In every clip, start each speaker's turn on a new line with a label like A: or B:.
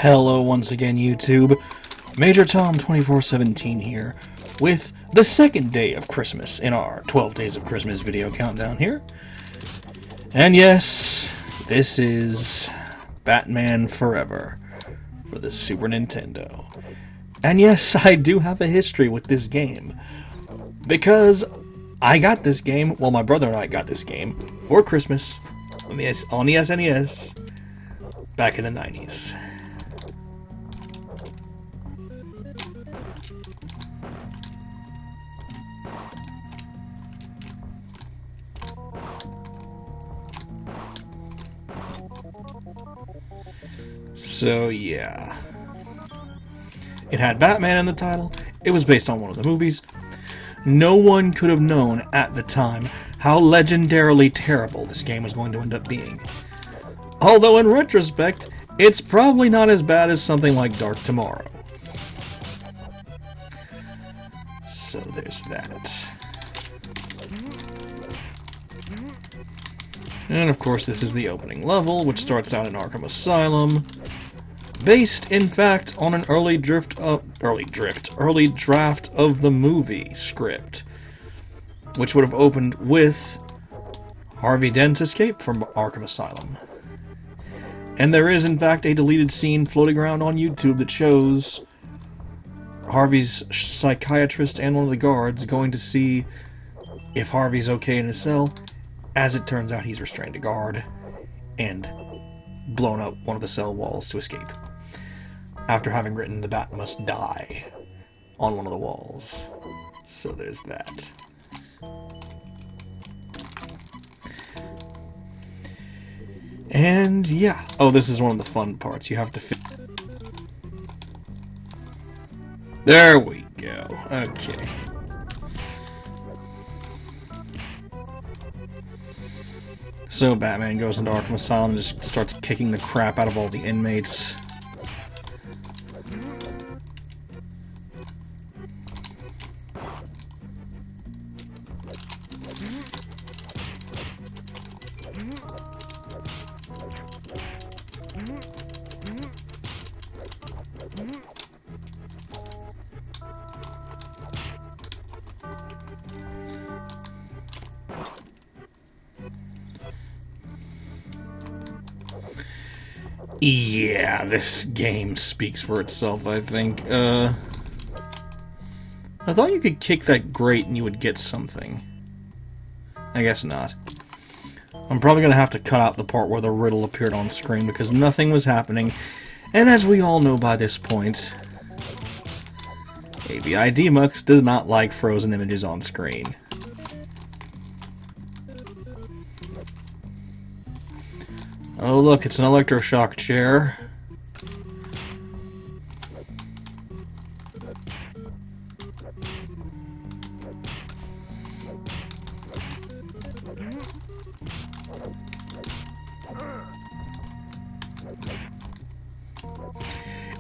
A: Hello once again, YouTube. Major Tom 2417 here with the second day of Christmas in our 12 Days of Christmas video countdown here. And yes, this is Batman Forever for the Super Nintendo. And yes, I do have a history with this game, because I got this game, well, my brother and I got this game for Christmas on the SNES back in the 90s. So yeah, it had Batman in the title, it was based on one of the movies. No one could have known at the time how legendarily terrible this game was going to end up being. Although in retrospect, it's probably not as bad as something like Dark Tomorrow. So there's that. And of course this is the opening level, which starts out in Arkham Asylum, based in fact on an early draft of the movie script, which would have opened with Harvey Dent's escape from Arkham Asylum. And there is in fact a deleted scene floating around on YouTube that shows Harvey's psychiatrist and one of the guards going to see if Harvey's okay in his cell. As it turns out, he's restrained a guard and blown up one of the cell walls to escape, after having written "The Bat Must Die" on one of the walls. So there's that. And yeah. Oh, this is one of the fun parts. You have to There we go. Okay. So Batman goes into Arkham Asylum and just starts kicking the crap out of all the inmates. Yeah, this game speaks for itself, I think. I thought you could kick that grate and you would get something. I guess not. I'm probably going to have to cut out the part where the riddle appeared on screen because nothing was happening. And as we all know by this point, ABI Demux does not like frozen images on screen. Oh look, it's an electroshock chair.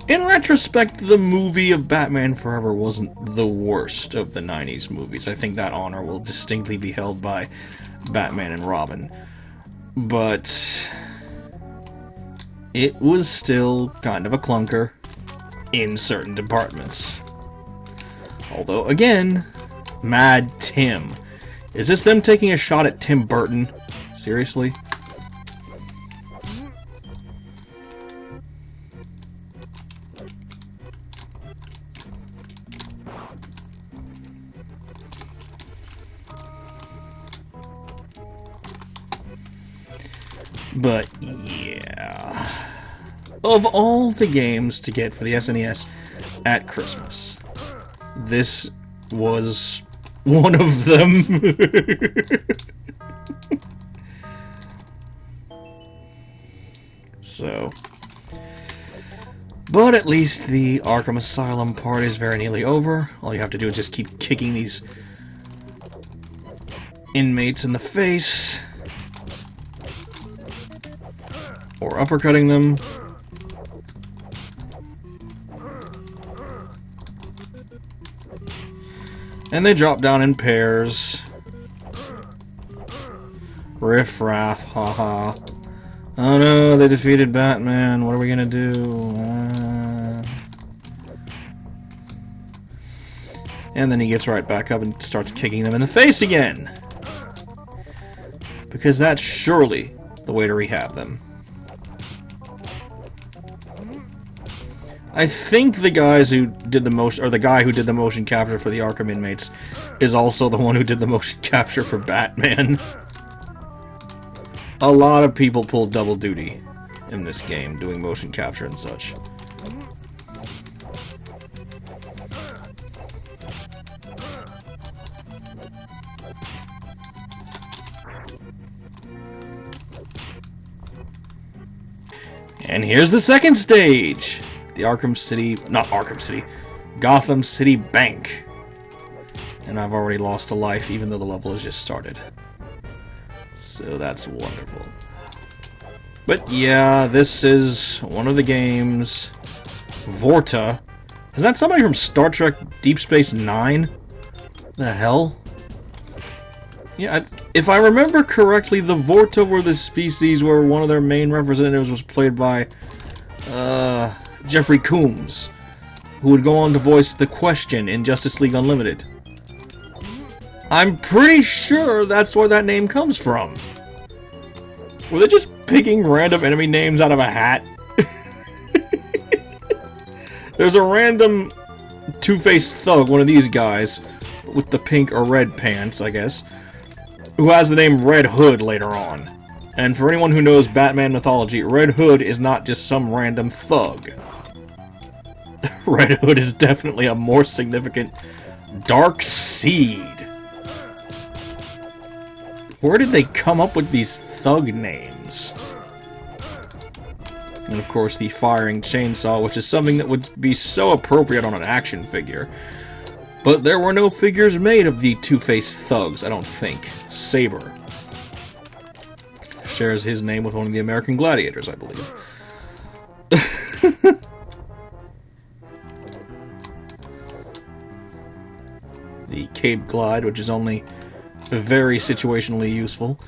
A: In retrospect, the movie of Batman Forever wasn't the worst of the 90s movies. I think that honor will distinctly be held by Batman and Robin. But it was still kind of a clunker in certain departments. Although, again, Mad Tim. Is this them taking a shot at Tim Burton? Seriously? But yeah, of all the games to get for the SNES at Christmas, this was one of them. So, but at least the Arkham Asylum part is very nearly over. All you have to do is just keep kicking these inmates in the face, or uppercutting them. And they drop down in pairs. Riff raff, haha. Oh no, they defeated Batman. What are we gonna do? And then he gets right back up and starts kicking them in the face again. Because that's surely the way to rehab them. I think the guys who did the motion, or the guy who did the motion capture for the Arkham inmates, is also the one who did the motion capture for Batman. A lot of people pull double duty in this game, doing motion capture and such. And here's the second stage! The Gotham City Bank. And I've already lost a life, even though the level has just started. So that's wonderful. But yeah, this is one of the games. Vorta. Is that somebody from Star Trek Deep Space Nine? The hell? Yeah, if I remember correctly, the Vorta were the species where one of their main representatives was played by Jeffrey Combs, who would go on to voice the Question in Justice League Unlimited. I'm pretty sure that's where that name comes from. Were they just picking random enemy names out of a hat? There's a random two-faced thug, one of these guys, with the pink or red pants, I guess, who has the name Red Hood later on. And for anyone who knows Batman mythology, Red Hood is not just some random thug. Red Hood is definitely a more significant Dark Seed. Where did they come up with these thug names? And of course the firing chainsaw, which is something that would be so appropriate on an action figure. But there were no figures made of the two-faced thugs, I don't think. Saber shares his name with one of the American Gladiators, I believe. The Cape Glide, which is only very situationally useful.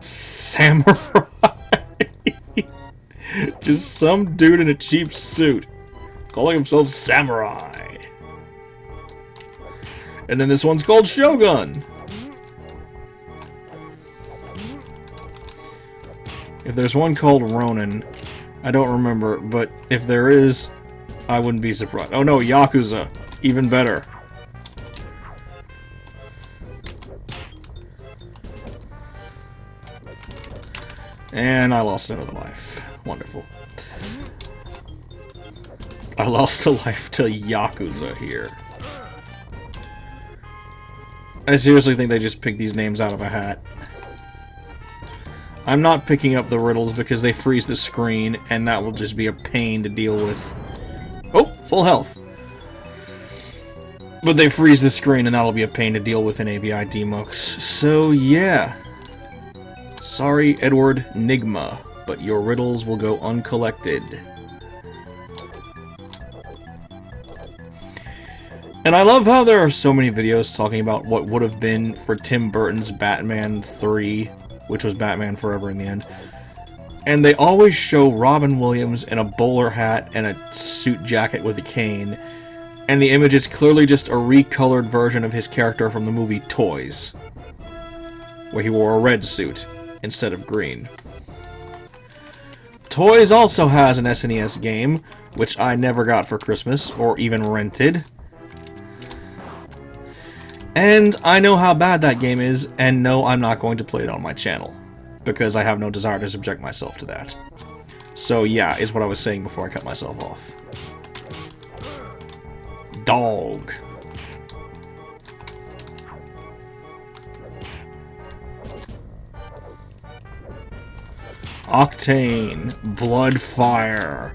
A: Samurai! Just some dude in a cheap suit calling himself Samurai. And then this one's called Shogun. If there's one called Ronin, I don't remember, but if there is, I wouldn't be surprised. Oh no, Yakuza. Even better. And I lost another life. Wonderful. I lost a life to Yakuza here. I seriously think they just picked these names out of a hat. I'm not picking up the riddles because they freeze the screen, and that will just be a pain to deal with. Oh, full health. But they freeze the screen, and that'll be a pain to deal with in AVI demux. So, yeah. Sorry, Edward Nigma, but your riddles will go uncollected. And I love how there are so many videos talking about what would have been for Tim Burton's Batman 3, which was Batman Forever in the end. And they always show Robin Williams in a bowler hat and a suit jacket with a cane, and the image is clearly just a recolored version of his character from the movie Toys, where he wore a red suit instead of green. Toys also has an SNES game, which I never got for Christmas, or even rented. And I know how bad that game is, and no, I'm not going to play it on my channel, because I have no desire to subject myself to that. So yeah, is what I was saying before I cut myself off. Dog. Octane. Blood Fire.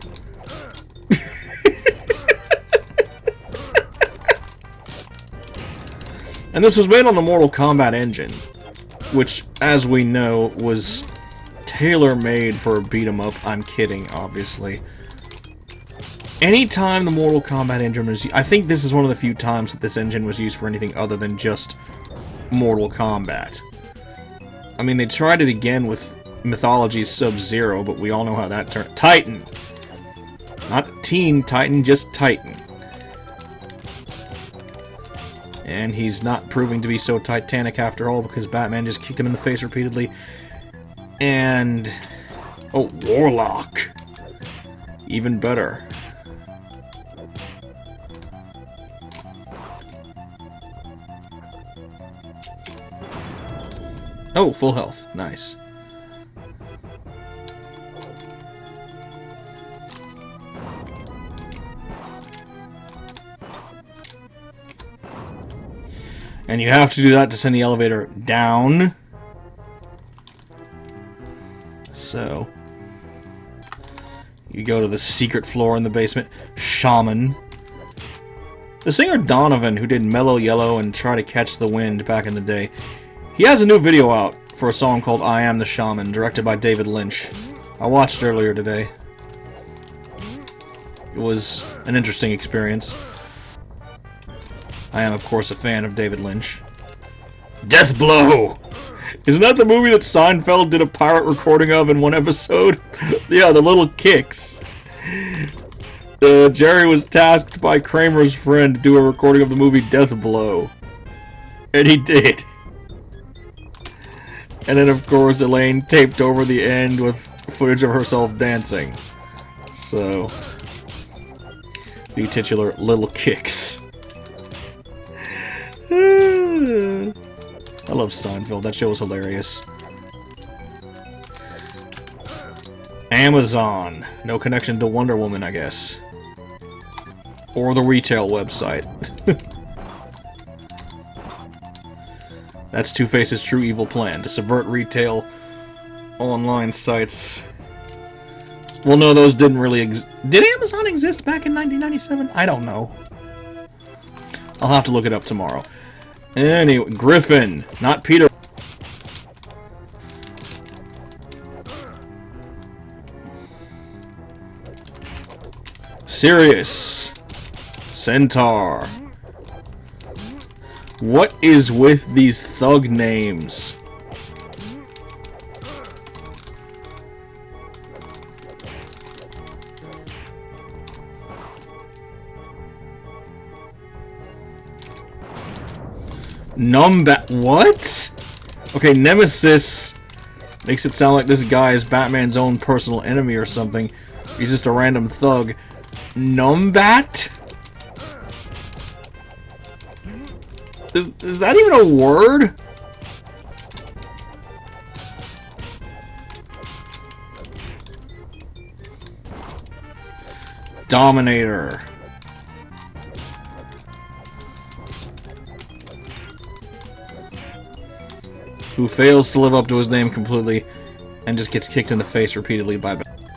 A: And this was made on the Mortal Kombat engine, which, as we know, was tailor-made for a beat-em-up. I'm kidding, obviously. Anytime the Mortal Kombat engine was... I think this is one of the few times that this engine was used for anything other than just Mortal Kombat. I mean, they tried it again with Mythology's Sub-Zero, but we all know how that turned... Titan! Not Teen Titan, just Titan. And he's not proving to be so titanic after all, because Batman just kicked him in the face repeatedly. And... oh, Warlock! Even better. Oh, full health. Nice. And you have to do that to send the elevator down. So, you go to the secret floor in the basement. Shaman. The singer Donovan, who did Mellow Yellow and Try to Catch the Wind back in the day, he has a new video out for a song called I Am the Shaman, directed by David Lynch. I watched earlier today. It was an interesting experience. I am, of course, a fan of David Lynch. Death Blow! Isn't that the movie that Seinfeld did a pirate recording of in one episode? Yeah, the little kicks. Jerry was tasked by Kramer's friend to do a recording of the movie Death Blow. And he did. And then, of course, Elaine taped over the end with footage of herself dancing. So, the titular little kicks. I love Seinfeld. That show was hilarious. Amazon. No connection to Wonder Woman, I guess. Or the retail website. That's Two-Face's true evil plan, to subvert retail online sites. Well, no, those didn't really exist. Did Amazon exist back in 1997? I don't know. I'll have to look it up tomorrow. Anyway, Griffin, not Peter. Sirius. Centaur. What is with these thug names? What? Okay, Nemesis makes it sound like this guy is Batman's own personal enemy or something. He's just a random thug. Numbat? Is that even a word? Dominator. Who fails to live up to his name completely and just gets kicked in the face repeatedly by Batman.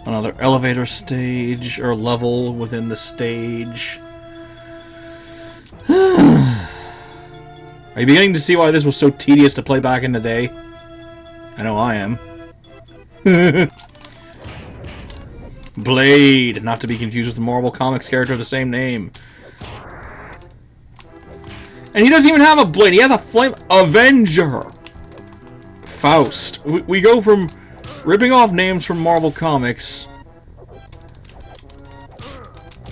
A: Another elevator stage, or level within the stage. Are you beginning to see why this was so tedious to play back in the day? I know I am. Blade, not to be confused with the Marvel Comics character of the same name. And he doesn't even have a blade, he has a flame... Avenger! Faust. We go from ripping off names from Marvel Comics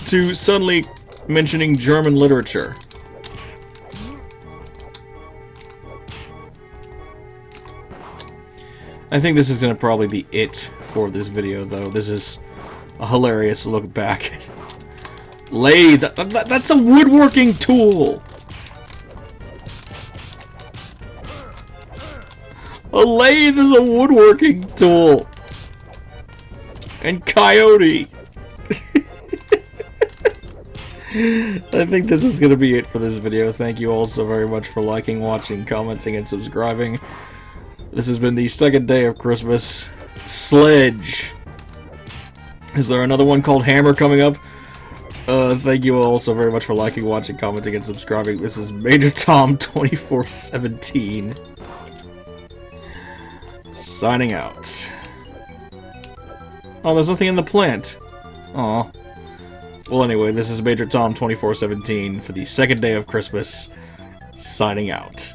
A: to suddenly mentioning German literature. I think this is going to probably be it for this video, though. This is a hilarious look back. Lathe! That's a woodworking tool! A lathe is a woodworking tool! And Coyote! I think this is going to be it for this video. Thank you all so very much for liking, watching, commenting, and subscribing. This has been the second day of Christmas. Sledge. Is there another one called Hammer coming up? Thank you all so very much for liking, watching, commenting, and subscribing. This is Major Tom 2417. Signing out. Oh, there's nothing in the plant. Aw. Well, anyway, this is Major Tom 2417 for the second day of Christmas. Signing out.